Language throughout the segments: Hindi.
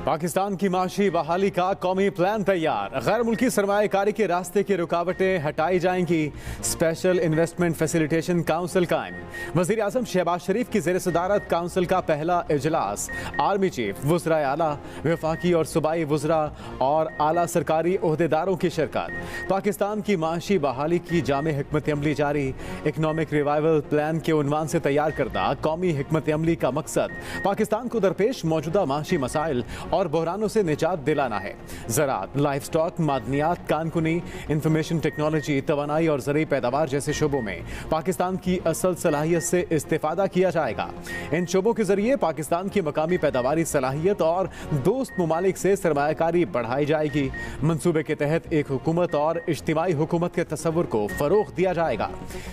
पाकिस्तान की माशी बहाली का कौमी प्लान तैयार। गैर मुल्की सरमायाकारी के रास्ते की रुकावटें हटाई जाएंगी। स्पेशल इन्वेस्टमेंट फैसिलिटेशन काउंसिल कायम। वज़ीर आज़म शहबाज शरीफ की ज़ेर सदारत काउंसिल का पहला इजलास। आर्मी चीफ, वज़राए आला, वफाकी और सूबाई वज़रा और आला सरकारी ओहदेदारों की शिरकत। पाकिस्तान की माशी बहाली की जामे हिकमत अमली जारी। इकनॉमिक रिवाइवल प्लान के उन्वान से तैयार करदा कौमी हिकमत अमली का मकसद पाकिस्तान को दरपेश मौजूदा माशी मसाइल और बहरानों से निजात दिलाना है। ज़राअत, लाइफ स्टॉक, मादनियात, कानकुनी, इंफॉर्मेशन टेक्नोलॉजी, तवानाई और ज़रूरी पैदावार जैसे शोबों में पाकिस्तान की असल सलाहियत से इस्तेफादा किया जाएगा। इन शोबों के जरिए पाकिस्तान की मकामी पैदावारी सलाहियत और दोस्त ममालिक से सरमायाकारी बढ़ाई जाएगी। मनसूबे के तहत एक हुकूमत और इज्तिमाई हुकूमत के तस्वुर को फ़रोग़ दिया जाएगा।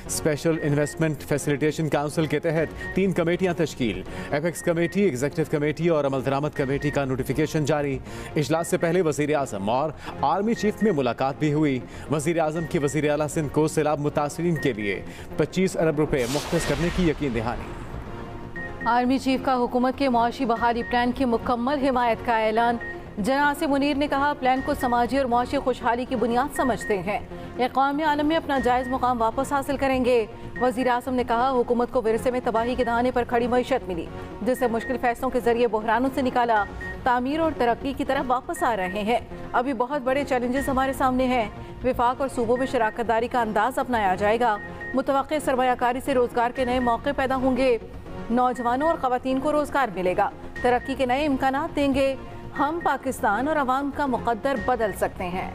स्पेशल इन्वेस्टमेंट फैसिलिटेशन काउंसिल के तहत 3 कमेटियाँ तश्कील। एपेक्स कमेटी, एग्जीक्यूटिव कमेटी और अमल दरामद कमेटी का नोटिफिकेशन जारी। इजलास से पहले वज़ीर आज़म और आर्मी चीफ में मुलाकात भी हुई। वज़ीर आज़म की वज़ीर आला सिंध को सैलाब मुतासिरीन के लिए 25 अरब रुपए मुख्तस करने की यकीन दहानी। आर्मी चीफ का हुकूमत के मुआशी बहाली प्लान की मुकम्मल हिमायत का ऐलान। जनाब मुनीर ने कहा, प्लान को समाजी और मुआशी खुशहाली की बुनियाद समझते हैं। इक़वाम आलम में अपना जायज़ मुकाम वापस हासिल करेंगे। वज़ीर आज़म ने कहा, हुकूमत को विरसे में तबाही के दहाने पर खड़ी मईशत मिली, जिससे मुश्किल फैसलों के जरिए बहरानों से निकाला, तामीर और तरक्की की तरफ वापस आ रहे हैं। अभी बहुत बड़े चैलेंजेस हमारे सामने हैं। विफाक और सूबों में शराकत दारी का अंदाज अपनाया जाएगा। मुतवक्किल सरमायाकारी से रोजगार के नए मौके पैदा होंगे। नौजवानों और ख़वातीन को रोजगार मिलेगा। तरक्की के नए इम्कानात देंगे। हम पाकिस्तान और अवाम का मुक़द्दर बदल सकते हैं।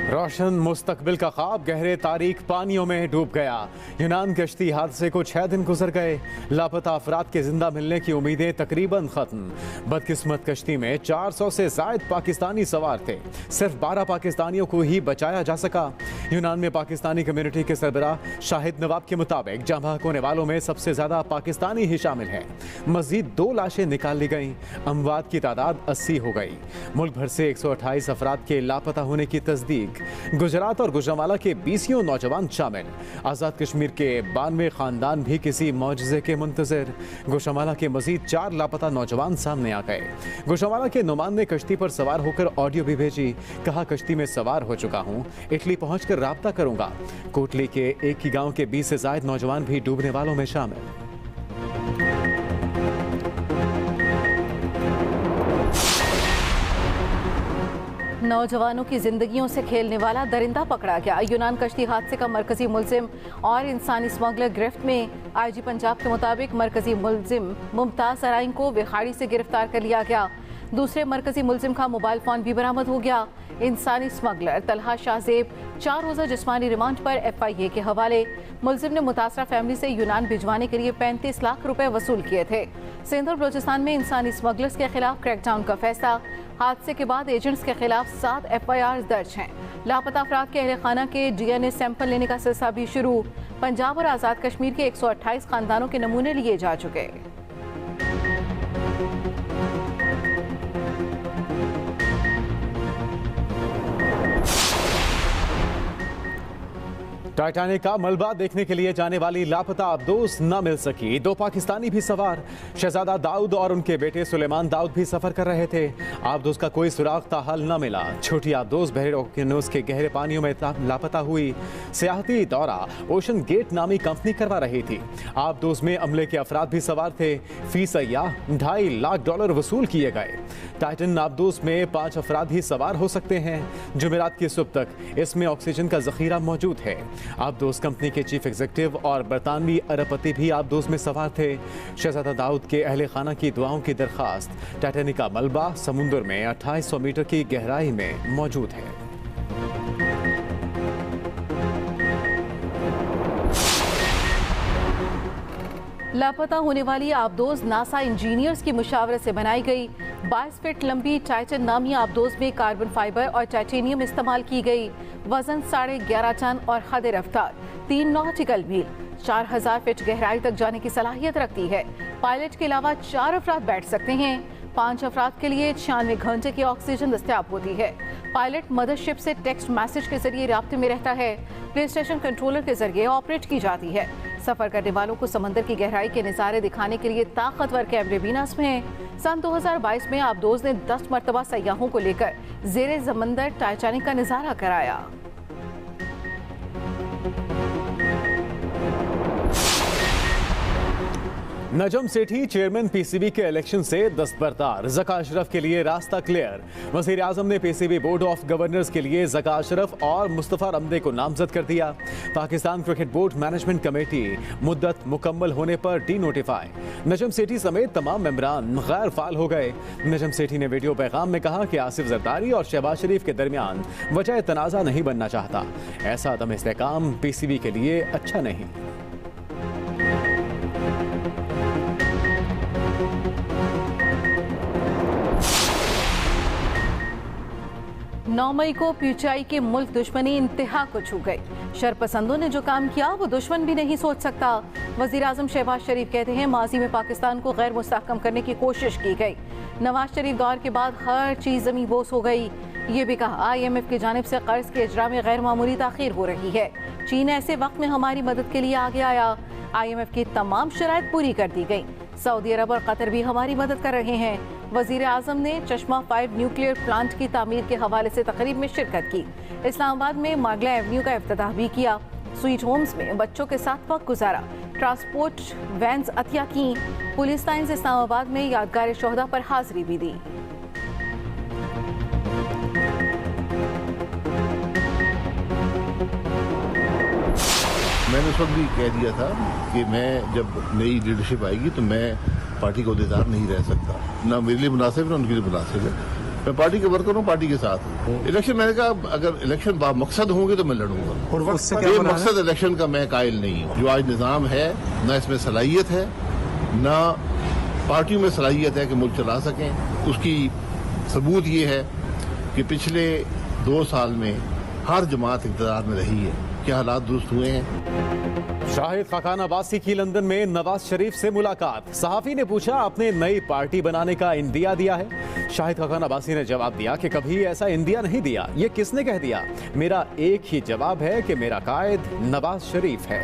रोशन मुस्तकबिल का ख्वाब गहरे तारीख पानियों में डूब गया। यूनान कश्ती हादसे को 6 दिन गुजर गए। लापता अफराद के जिंदा मिलने की उम्मीदें तकरीबन खत्म। बदकिस्मत कश्ती में 400 से जायद पाकिस्तानी सवार थे। सिर्फ 12 पाकिस्तानियों को ही बचाया जा सका। यूनान में पाकिस्तानी कम्युनिटी के सरबराह शाहिद नवाब के मुताबिक जाँ बहक होने वालों में सबसे ज्यादा पाकिस्तानी ही शामिल हैं। मजीद 2 लाशें निकाल ली गईं। अमवात की तादाद 80 हो गई। मुल्क भर से 128 अफराद के लापता होने की तस्दीक। गुजरात और गुजरांवाला के 20 नौजवान शामिल। आज़ाद कश्मीर के 92 खानदान भी किसी मौजज़े के मुंतज़िर। गुजरांवाला के मजीद 4 लापता नौजवान सामने आ गए। गुजरांवाला के नुमान ने कश्ती पर सवार होकर ऑडियो भी भेजी। कहा, कश्ती में सवार हो चुका हूँ, इटली पहुँचकर राब्ता करूँगा। कोटली के एक ही गाँव के 20 से ज़ायद नौजवान भी डूबने वालों में शामिल। नौजवानों की जिंदगियों से खेलने वाला दरिंदा पकड़ा गया। यूनान कश्ती हादसे का मरकजी मुलजिम और इंसानी स्मगलर गिरफ्त में। आईजी पंजाब के मुताबिक मरकजी मुलजिम मुमताज़ अराइन को विखाड़ी से गिरफ्तार कर लिया गया। दूसरे मरकजी मुलजिम का मोबाइल फ़ोन भी बरामद हो गया। इंसानी स्मगलर तलहा शाहजेब 4 रोज़ा जिस्मानी रिमांड पर FIA के हवाले। मुलजिम ने मुतासरा फैमिली से यूनान भिजवाने के लिए 35 लाख रुपए वसूल किए थे। सिंध और बलूचिस्तान में इंसानी स्मगलर्स के खिलाफ क्रैकडाउन का फैसला। हादसे के बाद एजेंट्स के खिलाफ 7 FIRs दर्ज हैं। लापता अफराद के अहले खाना के DNA सैंपल लेने का सिलसिला भी शुरू। पंजाब और आज़ाद कश्मीर के 128 खानदानों के नमूने लिए जा चुके। टाइटैनिक का मलबा देखने के लिए जाने वाली लापता आबदोज न मिल सकी। 2 पाकिस्तानी भी सवार। शहजादा दाऊद और उनके बेटे सुलेमान दाऊद भी सफर कर रहे थे। आबदोज का कोई सुराग ताहाल न मिला। छोटी आबदोज बहरे ओकेनोस के गहरे पानियों में लापता हुई। सियाहती दौरा ओशन गेट नामी कंपनी करवा रही थी। आबदोज में अमले के अफराद भी सवार थे। फी सयाह $2.5 लाख वसूल किए गए। टाइटन आबदोज में 5 अफराद ही सवार हो सकते हैं। जुमेरात की सुबह तक इसमें ऑक्सीजन का जखीरा मौजूद है। आबदोज कंपनी के चीफ एग्जीक्यूटिव और बरतानवी अरबपति भी आबदोज में सवार थे। शहजादा दाऊद के अहले खाना की दुआओं की दरखास्त। टाइटैनिक का मलबा समुद्र में 2800 मीटर की गहराई में मौजूद है। लापता होने वाली आबदोज नासा इंजीनियर्स की मुशावरत से बनाई गई। 22 फीट लंबी टाइटन नामी आबदोज में कार्बन फाइबर और टाइटेनियम इस्तेमाल की गई। वजन 11.5 टन और खद रफ्तार 3 नॉटिकल मील 4000 फीट गहराई तक जाने की सलाहियत रखती है। पायलट के अलावा 4 अफराद बैठ सकते हैं। 5 अफराद के लिए 96 घंटे की ऑक्सीजन दस्तयाब होती है। पायलट मदरशिप से टेक्स्ट मैसेज के जरिए राब्ते में रहता है। प्ले स्टेशन कंट्रोलर के जरिए ऑपरेट की जाती है। सफर करने वालों को समंदर की गहराई के नज़ारे दिखाने के लिए ताकतवर कैमरे भी नस्ब हैं। सन 2022 में आबदोज ने 10 मरतबा सयाहों को लेकर ज़ेरे समंदर टाइटैनिक का नज़ारा कराया। नजम सेठी चेयरमैन पीसीबी के इलेक्शन से दस्तबरदार, ज़का अशरफ के लिए रास्ता क्लियर। वज़ीर आज़म ने पीसीबी बोर्ड ऑफ गवर्नर्स के लिए ज़का अशरफ और मुस्तफ़ा रमदे को नामजद कर दिया। Pakistan cricket board management committee मुद्दत मुकम्मल होने पर डी नोटिफाई। नजम सेठी समेत तमाम मेंबरान गैर फाल हो गए। नजम सेठी ने वीडियो पैगाम में कहा कि आसिफ जरदारी और शहबाज शरीफ के दरमियान वजह तनाज़ा नहीं बनना चाहता। ऐसा अदम इस्तेहकाम पीसीबी के लिए अच्छा नहीं। 9 मई को पीटीआई के मुल्क दुश्मनी इंतहा को छू गई। शरपसंदों ने जो काम किया वो दुश्मन भी नहीं सोच सकता। वज़ीर आज़म शहबाज शरीफ कहते हैं माजी में पाकिस्तान को गैर मुस्तहकम करने की कोशिश की गई। नवाज शरीफ दौर के बाद हर चीज़ ज़मीं बोस हो गई। ये भी कहा IMF की जानिब से कर्ज के इजरा में गैर मामूली ताख़ीर हो रही है। चीन ऐसे वक्त में हमारी मदद के लिए आगे आया। IMF की तमाम शराइत पूरी कर दी गई। सऊदी अरब और कतर भी हमारी मदद कर रहे हैं। वज़ीर आज़म ने चश्मा 5 न्यूक्लियर प्लांट की तामीर के हवाले से तकरीब में शिरकत की। इस्लामाबाद में मागला एवेन्यू का इफ्तिताह भी किया। स्वीट होम्स में बच्चों के साथ वक्त गुजारा। ट्रांसपोर्ट वैन्स अतिया की। पुलिस लाइन्स इस्लामाबाद में यादगार शोहदा पर हाजिरी भी दी। मैंने उस वक्त भी कह दिया था कि मैं जब नई लीडरशिप आएगी तो मैं पार्टी का अहदेदार नहीं रह सकता। ना मेरे लिए मुनासिब ना उनके लिए मुनासिब है। मैं पार्टी के वर्कर हूँ, पार्टी के साथ हूँ। इलेक्शन मैंने कहा अगर इलेक्शन बामकसद होंगे तो मैं लड़ूंगा। और उससे क्या ये मकसद इलेक्शन का मैं कायल नहीं हूँ। जो आज निज़ाम है ना इसमें सलाहियत है ना पार्टियों में सलाहियत है कि मुल्क चला सकें। उसकी सबूत ये है कि पिछले 2 साल में हर जमात इक़्तिदार में रही है। क्या हालात दुरुस्त हुए हैं? शाहिद खाकान अब्बासी की लंदन में नवाज शरीफ से मुलाकात। सहाफी ने पूछा आपने नई पार्टी बनाने का इंदिया दिया है? शाहिद खाकान अब्बासी ने जवाब दिया कि कभी ऐसा इंदिया नहीं दिया। ये किसने कह दिया? मेरा एक ही जवाब है कि मेरा कायद नवाज शरीफ है।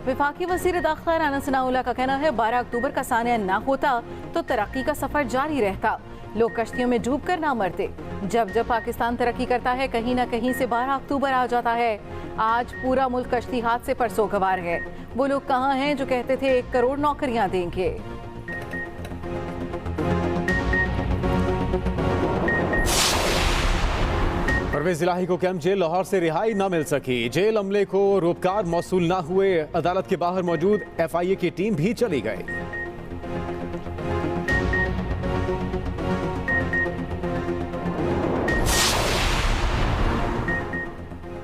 वफाकी वज़ीर दाखिला राना सनाउल्लाह का कहना है 12 अक्टूबर का सानिया ना होता तो तरक्की का सफर जारी रहता। लोग कश्तियों में डूब कर ना मरते। जब जब पाकिस्तान तरक्की करता है कहीं ना कहीं से 12 अक्टूबर आ जाता है। आज पूरा मुल्क कश्ती हादसे पर सोगवार है। वो लोग कहाँ हैं जो कहते थे 1 करोड़ नौकरियां देंगे? परवेज इलाही को कैंप जेल लाहौर से रिहाई न मिल सकी। जेल अमले को रोपकार मौसूल न हुए। अदालत के बाहर मौजूद FIA की टीम भी चली गई।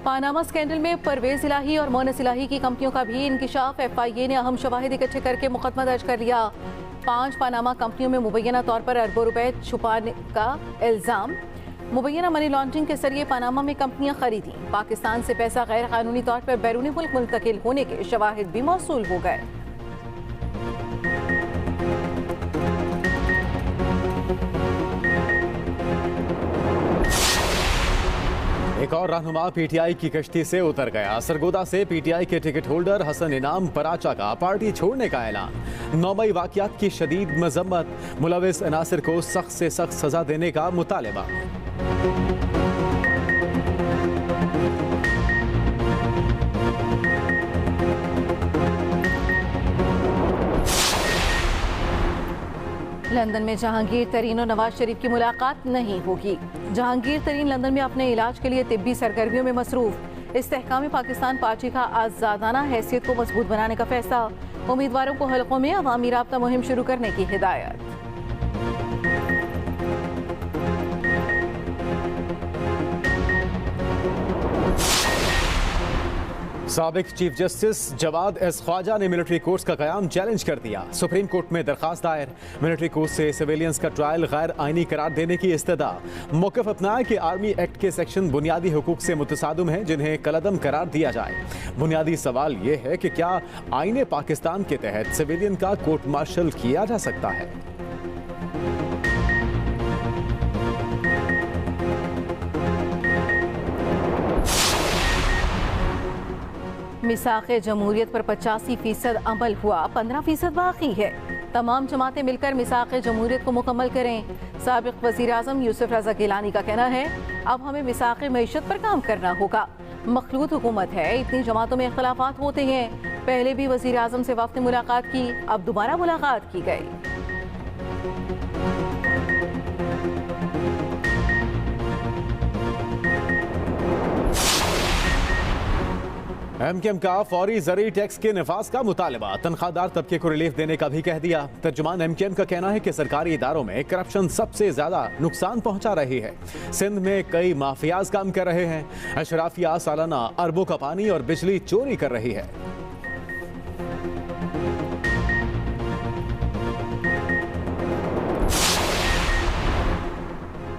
पानामा स्कैंडल में परवेज इलाही और मोनस इलाही की कंपनियों का भी इंकिशाफ। FIA ने अहम शवाहिद इकट्ठे करके मुकदमा दर्ज कर लिया। 5 पानामा कंपनियों में मुबैना तौर पर अरबों रुपए छुपाने का इल्जाम। मुबैना मनी लॉन्ड्रिंग के जरिए पानामा में कंपनियां खरीदी। पाकिस्तान से पैसा गैर कानूनी तौर पर बैरूनी मुल्क मुंतकिल होने के शवाहिद भी मौसूल हो गए। एक और रहनुमा PTI की कश्ती से उतर गया। सरगोदा से PTI के टिकट होल्डर हसन इनाम पराचा का पार्टी छोड़ने का ऐलान। 9 मई वाकयात की शदीद मजम्मत। मुलविस अनासिर को सख्त से सख्त सजा देने का मुतालबा। लंदन में जहांगीर तरीन और नवाज शरीफ की मुलाकात नहीं होगी। जहांगीर तरीन लंदन में अपने इलाज के लिए तिब्बी सरगर्मियों में मसरूफ। इस्तेहकाम पाकिस्तान पार्टी का आज़ादाना हैसियत को मजबूत बनाने का फैसला। उम्मीदवारों को हलकों में अवामी राब्ता मुहिम शुरू करने की हिदायत। साबिक chief justice Jawad S Khawaja ने मिलिट्री कोर्ट्स का कयाम चैलेंज कर दिया। सुप्रीम कोर्ट में दरखास्त दायर। मिलिट्री कोर्ट से सिविलियंस का ट्रायल गैर आईनी करार देने की इस्तदा। मौक़िफ़ अपनाया कि आर्मी एक्ट के सेक्शन बुनियादी हुकूक से मुतसादम हैं जिन्हें कलअदम करार दिया जाए। बुनियादी सवाल ये है कि क्या आईने पाकिस्तान के तहत सिविलियन का कोर्ट मार्शल किया जा सकता है? मिसाक़े जमहूरियत पर 85% अमल हुआ, 15% बाकी है। तमाम जमातें मिलकर मिसाक़े जमहूरियत को मुकम्मल करें। साबिक़ वज़ीर आज़म यूसुफ रज़ा गिलानी का कहना है, अब हमें मिसाक़े मईशत पर काम करना होगा। मखलूत हुकूमत है, इतनी जमातों में इख्तलाफात होते हैं। पहले भी वज़ीर आज़म से वफ़द ने मुलाकात की, अब दोबारा मुलाकात की गई। एमकेएम का फौरी ज़रूरी टैक्स के निफाज का मुतालबा, तनख्वाहदार तबके को रिलीफ देने का भी कह दिया। तर्जुमान एमकेएम का कहना है कि सरकारी इदारों में करप्शन सबसे ज्यादा नुकसान पहुंचा रही है। सिंध में कई माफियाज काम कर रहे हैं। अशराफिया सालाना अरबों का पानी और बिजली चोरी कर रही है।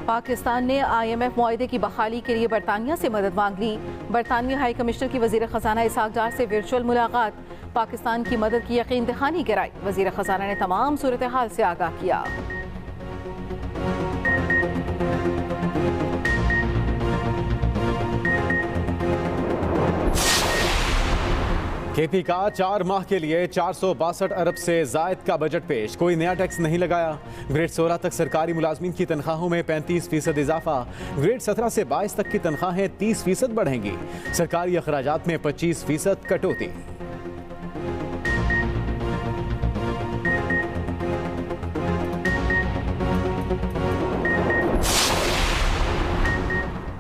पाकिस्तान ने IMF मुआहदे की बहाली के लिए बरतानिया से मदद मांग ली। बरतानवी हाई कमिश्नर की वज़ीर ख़जाना इसहाक डार से वर्चुअल मुलाकात, पाकिस्तान की मदद की यकीन दहानी कराई। वज़ीर ख़जाना ने तमाम सूरत हाल से आगाह किया। केपी का 4 माह के लिए 462 अरब से जायद का बजट पेश, कोई नया टैक्स नहीं लगाया। ग्रेड 16 तक सरकारी मुलाजमीन की तनख्वाहों में 35% इजाफा, ग्रेड 17 से 22 तक की तनख्वाहें 30% बढ़ेंगी। सरकारी अखराजात में 25% कटौती।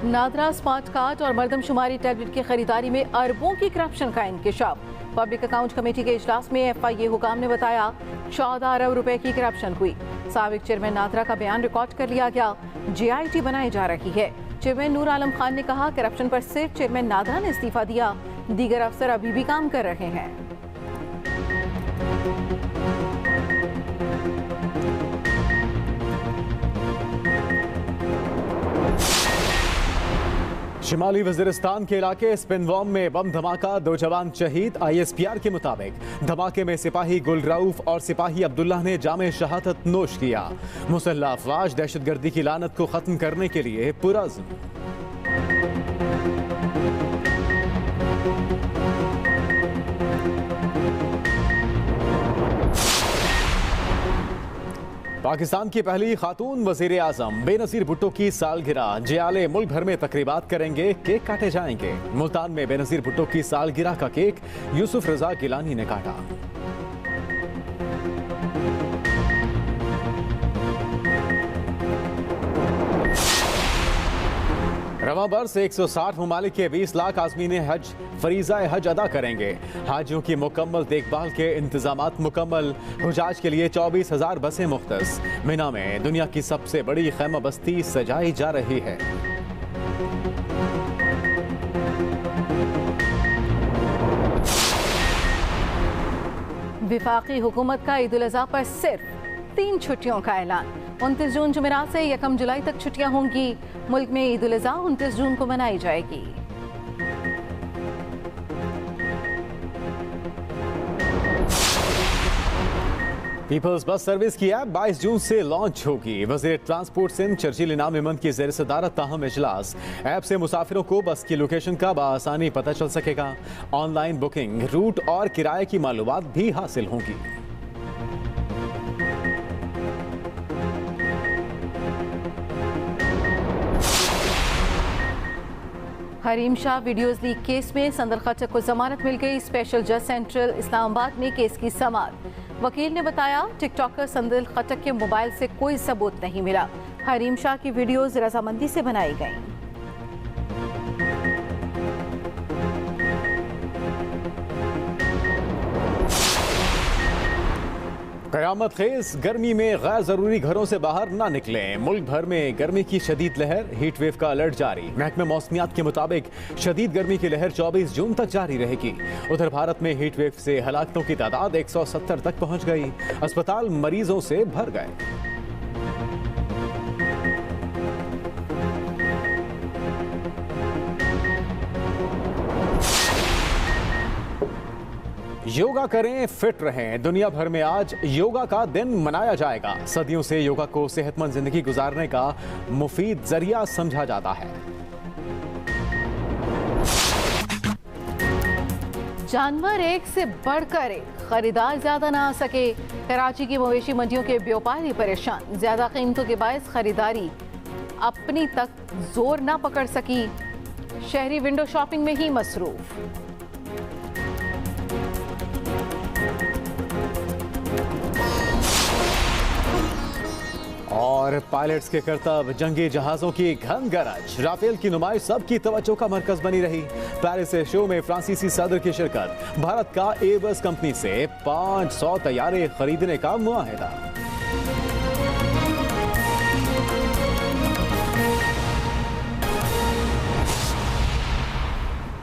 नादरा स्मार्ट कार्ड और मरदमशुमारी टैबलेट की खरीदारी में अरबों की करप्शन का इंकिशाफ। पब्लिक अकाउंट कमेटी के इजलास में FIA हुकाम ने बताया 14 अरब रुपए की करप्शन हुई। साबिक चेयरमैन नादरा का बयान रिकॉर्ड कर लिया गया। JIT बनाई जा रही है। चेयरमैन नूर आलम खान ने कहा, करप्शन पर सिर्फ चेयरमैन नादरा ने इस्तीफा दिया, दीगर अफसर अभी भी काम कर रहे हैं। शिमाली वजीरिस्तान के इलाके स्पिनवॉम में बम धमाका, 2 जवान शहीद। ISPR के मुताबिक धमाके में सिपाही गुल रऊफ और सिपाही अब्दुल्ला ने जामे शहादत नोश किया। मुसल्लह अफवाज दहशतगर्दी की लानत को खत्म करने के लिए पुरअज़्म। पाकिस्तान की पहली खातून वजीर आजम बेनजीर भुट्टो की सालगिरह, जियाले मुल्क भर में तकरीबात करेंगे, केक काटे जाएंगे। मुल्तान में बेनजीर भुट्टो की सालगिरह का केक यूसुफ रजा गिलानी ने काटा। रवां बरस 160 ममालिक के 20 लाख आज़मीन हज फरीज़ा हज अदा करेंगे। हाजियों की मुकम्मल देखभाल के इंतजामात मुकम्मल। हुजाज के लिए 24,000 बसें मुख्तस। मिना में दुनिया की सबसे बड़ी खैमा बस्ती सजाई जा रही है। विफाकी हुकूमत का ईद उल अज़हा पर सिर्फ 3 छुट्टियों का ऐलान। 29 जून जुमेरात से 1 जुलाई तक छुट्टियां होंगी। मुल्क में ईद उल अज़हा 29 जून को मनाई जाएगी। पीपल्स बस सर्विस की ऐप 22 जून से लॉन्च होगी। वज़ीर ट्रांसपोर्ट सिंध चर्चिल इनाम इमन की ज़ेर सदारत ताहम इजलास। ऐप से मुसाफिरों को बस की लोकेशन का बआसानी पता चल सकेगा। ऑनलाइन बुकिंग, रूट और किराए की मालूमात भी हासिल होंगी। Hareem Shah videos leak case में संदर खचक को जमानत मिल गई। स्पेशल जज सेंट्रल इस्लामाबाद में केस की समाअत। वकील ने बताया, टिकटॉकर संदर खचक के मोबाइल से कोई सबूत नहीं मिला। हरीम शाह की वीडियोज रजामंदी से बनाई गई। कयामत खेज गर्मी में गैर जरूरी घरों से बाहर ना निकलें। मुल्क भर में गर्मी की शदीद लहर, हीट वेव का अलर्ट जारी। महकमे मौसमियात के मुताबिक शदीद गर्मी की लहर 24 जून तक जारी रहेगी। उधर भारत में हीट वेव से हलाकतों की तादाद 170 तक पहुंच गई। अस्पताल मरीजों से भर गए। योगा करें, फिट रहें। दुनिया भर में आज योगा का दिन मनाया जाएगा। सदियों से योगा को सेहतमंद जिंदगी गुजारने का मुफीद जरिया समझा जाता है। जानवर एक से बढ़कर एक, खरीदार ज्यादा ना आ सके। कराची की मवेशी मंडियों के व्यापारी परेशान, ज्यादा कीमतों के बायस खरीदारी अपनी तक जोर ना पकड़ सकी। शहरी विंडो शॉपिंग में ही मसरूफ। और पायलट्स के करतब, जंगी जहाजों की घन गरज, राफेल की नुमाइश सबकी तवज्जो का मरकज बनी रही। पेरिस से शो में फ्रांसीसी सदर की शिरकत, भारत का एबस कंपनी से 500 तैयारे खरीदने का मुआहिदा।